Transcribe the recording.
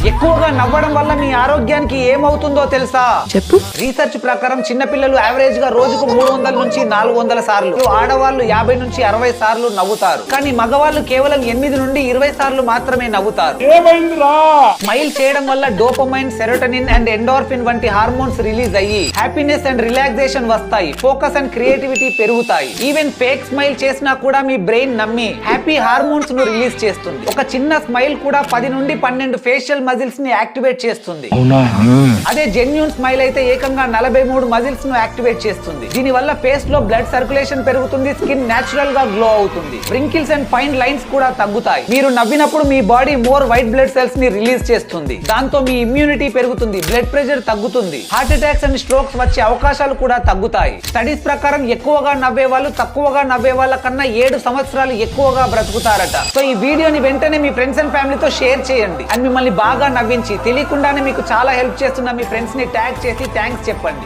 ఎక్కువగా నవ్వడం వల్ల మీ ఆరోగ్యానికి ఏమవుతుందో తెలుసా? చెప్పు. రీసెర్చ్ ప్రకారం చిన్నపిల్లలు యావరేజ్ గా రోజుకు 300 నుంచి 400 సార్లు, ఆడవాళ్ళు 50 నుంచి 60 సార్లు నవ్వుతారు. కానీ మగవాళ్ళు కేవలం 8 నుండి 20 సార్లు మాత్రమే నవ్వుతారు. స్మైల్ చేయడం వల్ల డోపమైన్, సెరోటోనిన్ అండ్ ఎండోర్ఫిన్ వంటి హార్మోన్స్ రిలీజ్ అయ్యి హ్యాపీనెస్ అండ్ రిలాక్సేషన్ వస్తాయి. ఫోకస్ అండ్ క్రియేటివిటీ పెరుగుతాయి. ఈవెన్ ఫేక్ స్మైల్ చేసినా కూడా మీ బ్రెయిన్ నమ్మి హ్యాపీ హార్మోన్స్ ను రిలీజ్ చేస్తుంది. ఒక చిన్న స్మైల్ కూడా 10 నుండి 12 ఫేషియల్ మజిల్స్ ని యాక్టివేట్ చేస్తుంది. అదే జెన్యూన్ స్మైల్ అయితే ఏకంగా 43 మజిల్స్ ను యాక్టివేట్ చేస్తుంది. దీని వల్ల ఫేస్ లో బ్లడ్ సర్క్యులేషన్ పెరుగుతుంది. స్కిన్ నేచురల్ గా గ్లో అవుతుంది. వ్రింకిల్స్ అండ్ ఫైన్ లైన్స్ కూడా తగ్గుతాయి. మీరు నవ్వినప్పుడు మీ body more white blood cells ని రిలీజ్ చేస్తుంది. దాంతో మీ ఇమ్యూనిటీ పెరుగుతుంది. బ్లడ్ ప్రెషర్ తగ్గుతుంది. హార్ట్ అటాక్స్ అండ్ స్ట్రోక్స్ వచ్చే అవకాశాలు కూడా తగ్గుతాయి. స్టడీస్ ప్రకారం ఎక్కువగా నవ్వే వాళ్ళు తక్కువగా నవ్వే వాళ్ళ కన్నా 7 సంవత్సరాలు ఎక్కువగా బ్రతుకుతారట. సో ఈ వీడియోని వెంటనే మీ ఫ్రెండ్స్ అండ్ ఫ్యామిలీతో షేర్ చేయండి. అండ్ మిమ్మల్ని బాగా నవ్వించి తెలియకుండానే మీకు చాలా హెల్ప్ చేస్తున్న మీ ఫ్రెండ్స్ ని ట్యాగ్ చేసి థ్యాంక్స్ చెప్పండి.